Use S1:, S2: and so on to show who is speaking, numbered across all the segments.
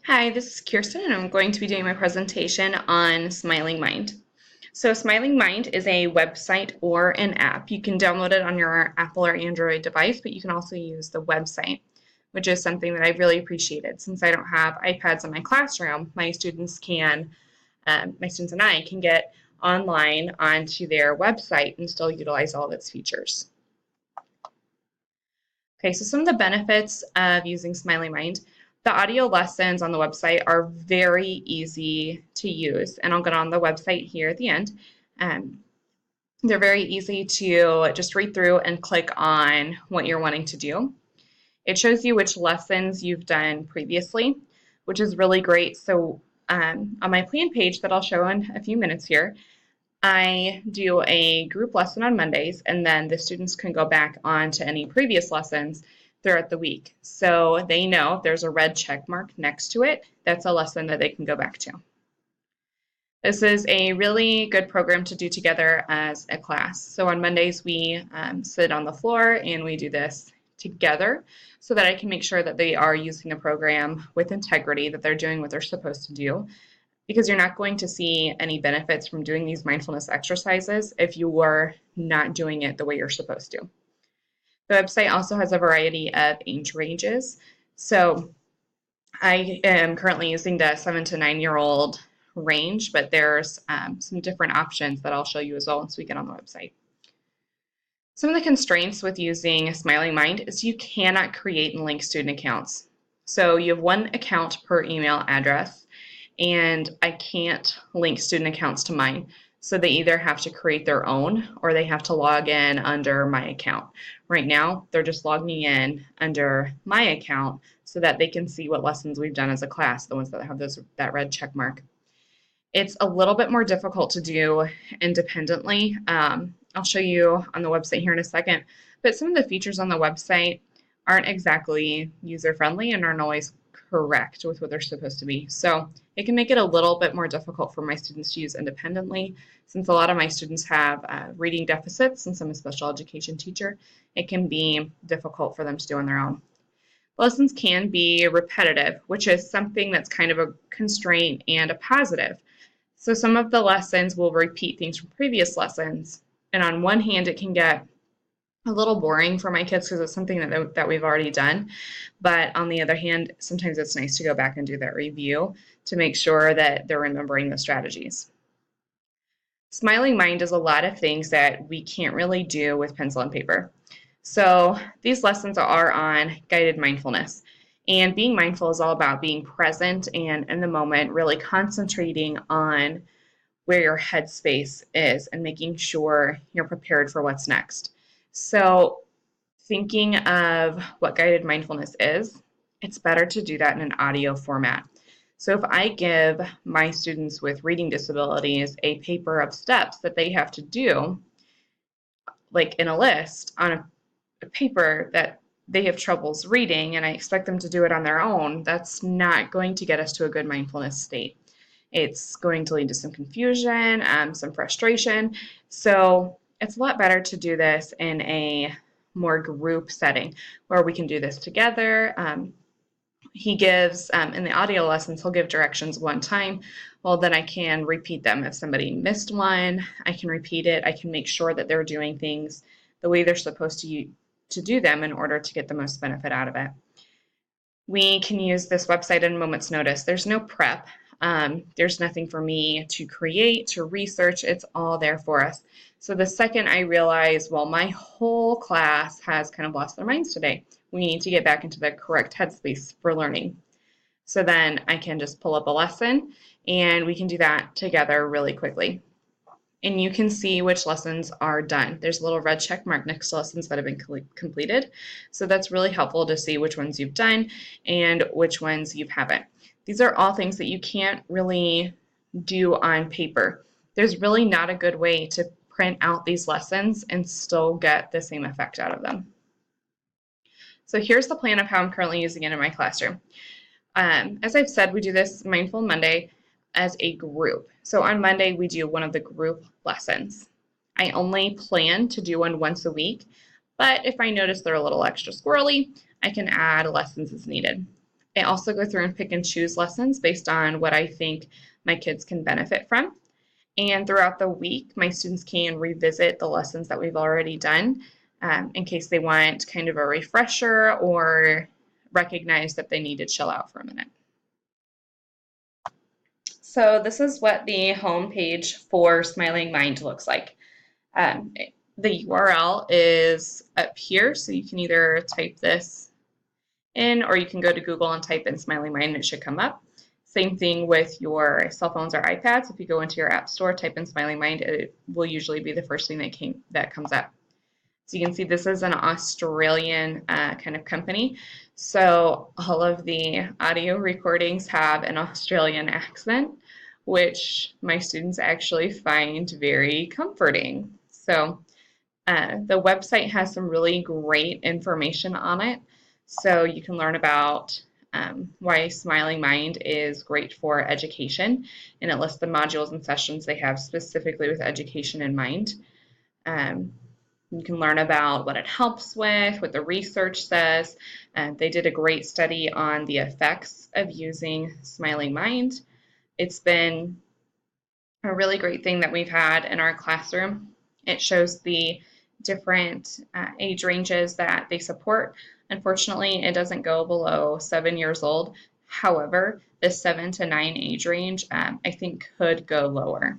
S1: Hi, this is Kirsten, and I'm going to be doing my presentation on Smiling Mind. So Smiling Mind is a website or an app. You can download it on your Apple or Android device, but you can also use the website, which is something that I've really appreciated. Since I don't have iPads in my classroom, my students and I can get online onto their website and still utilize all of its features. Okay, so some of the benefits of using Smiling Mind. The audio lessons on the website are very easy to use, and I'll get on the website here at the end. Um, they're very easy to just read through and click on what you're wanting to do. It shows you which lessons you've done previously, which is really great. So on my plan page that I'll show in a few minutes here, I do a group lesson on Mondays, and then the students can go back on to any previous lessons throughout the week. So they know if there's a red check mark next to it, that's a lesson that they can go back to. This is a really good program to do together as a class. So on Mondays, we sit on the floor and we do this together so that I can make sure that they are using the program with integrity, that they're doing what they're supposed to do, because you're not going to see any benefits from doing these mindfulness exercises if you are not doing it the way you're supposed to. The website also has a variety of age ranges. So I am currently using the 7 to 9-year-old range, but there's some different options that I'll show you as well once we get on the website. Some of the constraints with using Smiling Mind is you cannot create and link student accounts. So you have one account per email address, and I can't link student accounts to mine. So they either have to create their own or they have to log in under my account. Right now, they're just logging in under my account so that they can see what lessons we've done as a class, the ones that have that red check mark. It's a little bit more difficult to do independently. I'll show you on the website here in a second, but some of the features on the website aren't exactly user-friendly and aren't always correct with what they're supposed to be. So it can make it a little bit more difficult for my students to use independently. Since a lot of my students have reading deficits, since I'm a special education teacher, it can be difficult for them to do on their own. Lessons can be repetitive, which is something that's kind of a constraint and a positive. So some of the lessons will repeat things from previous lessons. And on one hand, it can get a little boring for my kids because it's something that we've already done. But on the other hand, sometimes it's nice to go back and do that review to make sure that they're remembering the strategies. Smiling Mind does a lot of things that we can't really do with pencil and paper. So these lessons are on guided mindfulness. And being mindful is all about being present and in the moment, really concentrating on where your headspace is and making sure you're prepared for what's next. So thinking of what guided mindfulness is, it's better to do that in an audio format. So if I give my students with reading disabilities a paper of steps that they have to do, like in a list on a paper that they have troubles reading, and I expect them to do it on their own, that's not going to get us to a good mindfulness state. It's going to lead to some confusion, some frustration. So it's a lot better to do this in a more group setting where we can do this together. He gives, in the audio lessons, he'll give directions one time. Well, then I can repeat them. If somebody missed one, I can repeat it. I can make sure that they're doing things the way they're supposed to do them in order to get the most benefit out of it. We can use this website at a moment's notice. There's no prep. There's nothing for me to create, to research. It's all there for us. So the second I realize, well, my whole class has kind of lost their minds today, we need to get back into the correct headspace for learning. So then I can just pull up a lesson and we can do that together really quickly. And you can see which lessons are done. There's a little red check mark next to lessons that have been completed. So that's really helpful to see which ones you've done and which ones you haven't. These are all things that you can't really do on paper. There's really not a good way to print out these lessons and still get the same effect out of them. So here's the plan of how I'm currently using it in my classroom. As I've said, we do this Mindful Monday as a group. So on Monday, we do one of the group lessons. I only plan to do one once a week, but if I notice they're a little extra squirrely, I can add lessons as needed. I also go through and pick and choose lessons based on what I think my kids can benefit from. And throughout the week, my students can revisit the lessons that we've already done in case they want kind of a refresher or recognize that they need to chill out for a minute. So this is what the home page for Smiling Mind looks like. The URL is up here, so you can either type this in or you can go to Google and type in Smiling Mind and it should come up. Same thing with your cell phones or iPads. If you go into your app store, type in Smiling Mind, it will usually be the first thing that comes up. So you can see this is an Australian kind of company. So all of the audio recordings have an Australian accent, which my students actually find very comforting. So the website has some really great information on it. So you can learn about why Smiling Mind is great for education, and it lists the modules and sessions they have specifically with education in mind. You can learn about what it helps with, what the research says. They did a great study on the effects of using Smiling Mind. It's been a really great thing that we've had in our classroom. It shows the different age ranges that they support. Unfortunately, it doesn't go below 7 years old. However, the 7 to 9 age range, I think, could go lower.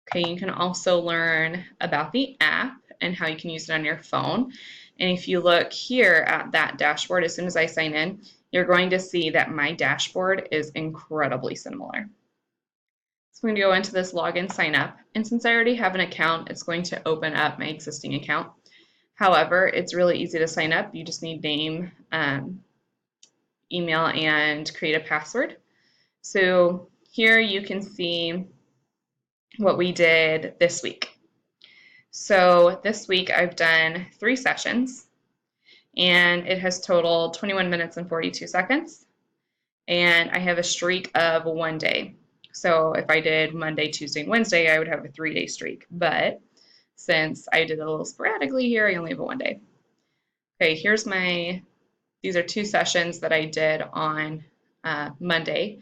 S1: Okay, you can also learn about the app and how you can use it on your phone. And if you look here at that dashboard, as soon as I sign in, you're going to see that my dashboard is incredibly similar. So I'm going to go into this login sign up. And since I already have an account, it's going to open up my existing account. However, it's really easy to sign up. You just need name, email, and create a password. So here you can see what we did this week. So this week I've done 3 sessions and it has totaled 21 minutes and 42 seconds. And I have a streak of 1 day. So if I did Monday, Tuesday, and Wednesday, I would have a 3-day streak. But since I did it a little sporadically here, I only have a 1 day. Okay, these are 2 sessions that I did on Monday.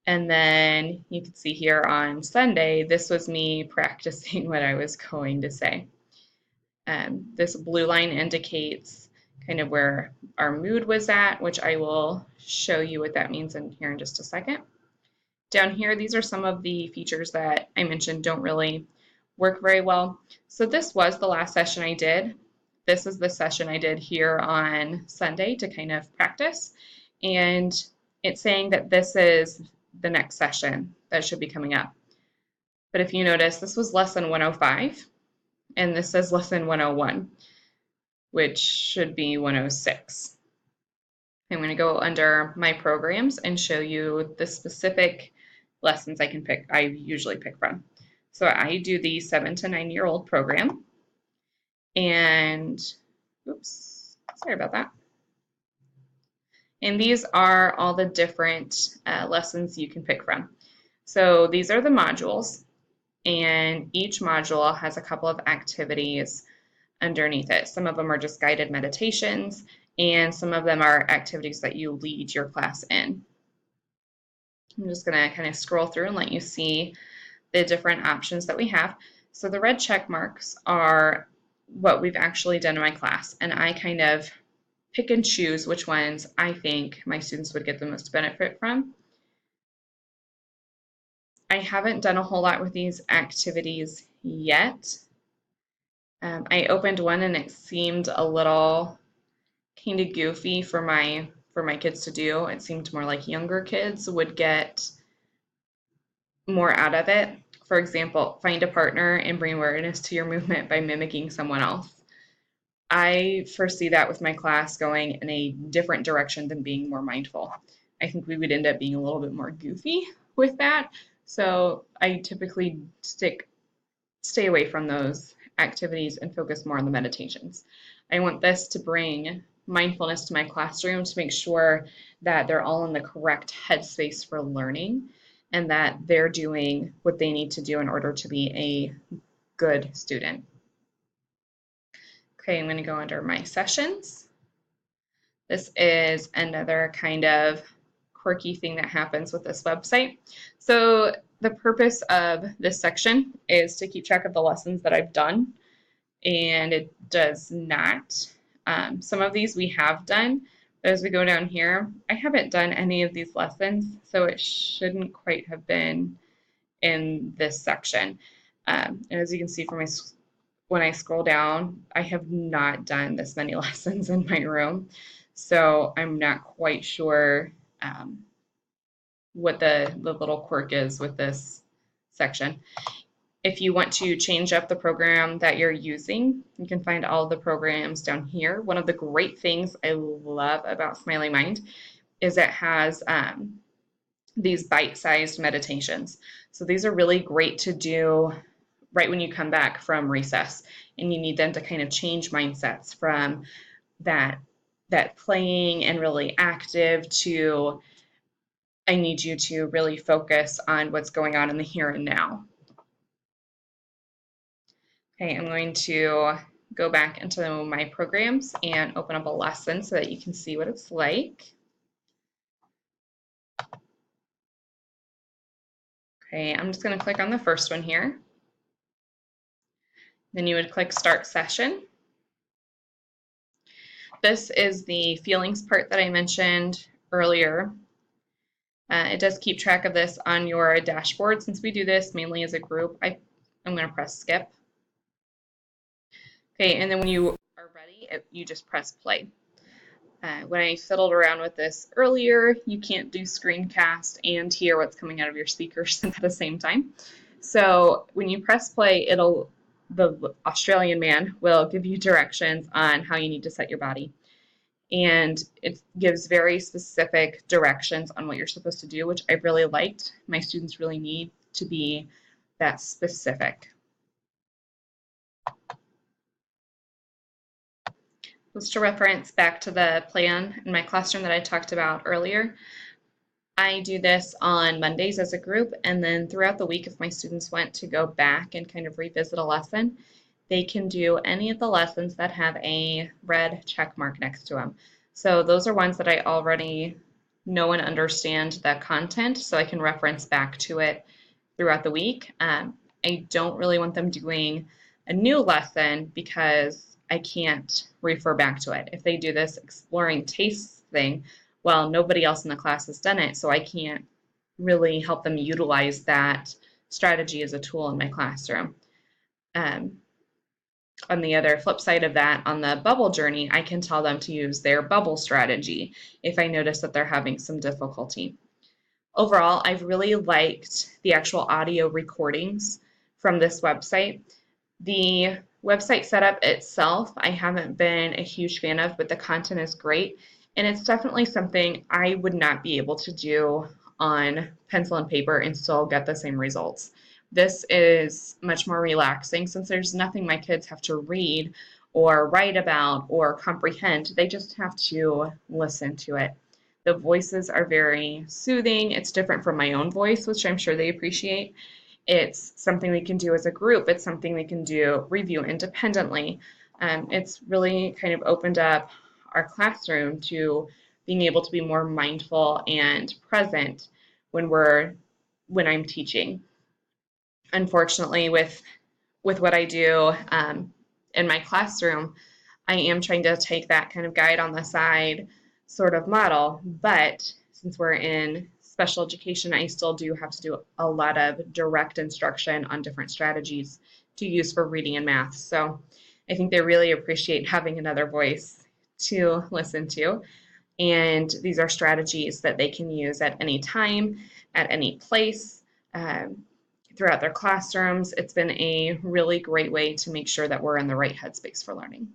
S1: And then you can see here on Sunday, this was me practicing what I was going to say. This blue line indicates kind of where our mood was at, which I will show you what that means in here in just a second. Down here, these are some of the features that I mentioned don't really work very well. So this was the last session I did. This is the session I did here on Sunday to kind of practice. And it's saying that this is the next session that should be coming up. But if you notice, this was lesson 105, and this says lesson 101, which should be 106. I'm going to go under my programs and show you the specific lessons I usually pick from. So I do the 7 to 9-year-old program, and oops, sorry about that. And these are all the different lessons you can pick from. So these are the modules, and each module has a couple of activities underneath it. Some of them are just guided meditations, and some of them are activities that you lead your class in. I'm just going to kind of scroll through and let you see the different options that we have. So the red check marks are what we've actually done in my class, and I kind of pick and choose which ones I think my students would get the most benefit from. I haven't done a whole lot with these activities yet. I opened one and it seemed a little kind of goofy for my kids to do. It seemed more like younger kids would get more out of it. For example, find a partner and bring awareness to your movement by mimicking someone else. I foresee that with my class going in a different direction than being more mindful. I think we would end up being a little bit more goofy with that. So I typically stay away from those activities and focus more on the meditations. I want this to bring mindfulness to my classroom to make sure that they're all in the correct headspace for learning and that they're doing what they need to do in order to be a good student. Okay, I'm going to go under my sessions. This is another kind of quirky thing that happens with this website. So the purpose of this section is to keep track of the lessons that I've done, and it does not. Some of these we have done, but as we go down here, I haven't done any of these lessons, so it shouldn't quite have been in this section. And as you can see from when I scroll down, I have not done this many lessons in my room, so I'm not quite sure what the little quirk is with this section. If you want to change up the program that you're using, you can find all the programs down here. One of the great things I love about Smiley Mind is it has these bite-sized meditations. So these are really great to do right when you come back from recess and you need them to kind of change mindsets from that playing and really active to I need you to really focus on what's going on in the here and now. Okay, I'm going to go back into my programs and open up a lesson so that you can see what it's like. Okay, I'm just going to click on the first one here. Then you would click Start Session. This is the feelings part that I mentioned earlier. It does keep track of this on your dashboard. Since we do this mainly as a group, I'm going to press skip. Okay, and then when you are ready, you just press play. When I fiddled around with this earlier, you can't do screencast and hear what's coming out of your speakers at the same time. So when you press play, the Australian man will give you directions on how you need to set your body. And it gives very specific directions on what you're supposed to do, which I really liked. My students really need to be that specific. Just to reference back to the plan in my classroom that I talked about earlier, I do this on Mondays as a group, and then throughout the week, if my students want to go back and kind of revisit a lesson, they can do any of the lessons that have a red check mark next to them. So those are ones that I already know and understand the content, so I can reference back to it throughout the week. I don't really want them doing a new lesson because I can't refer back to it. If they do this exploring tastes thing, well, nobody else in the class has done it, so I can't really help them utilize that strategy as a tool in my classroom. On the other flip side of that, on the bubble journey, I can tell them to use their bubble strategy if I notice that they're having some difficulty. Overall, I've really liked the actual audio recordings from this website. The website setup itself, I haven't been a huge fan of, but the content is great. And it's definitely something I would not be able to do on pencil and paper and still get the same results. This is much more relaxing since there's nothing my kids have to read or write about or comprehend. They just have to listen to it. The voices are very soothing. It's different from my own voice, which I'm sure they appreciate. It's something they can do as a group. It's something they can do review independently. It's really kind of opened up our classroom to being able to be more mindful and present when I'm teaching. Unfortunately, with what I do in my classroom, I am trying to take that kind of guide on the side sort of model, but since we're in special education, I still do have to do a lot of direct instruction on different strategies to use for reading and math. So I think they really appreciate having another voice to listen to. And these are strategies that they can use at any time, at any place, throughout their classrooms. It's been a really great way to make sure that we're in the right headspace for learning.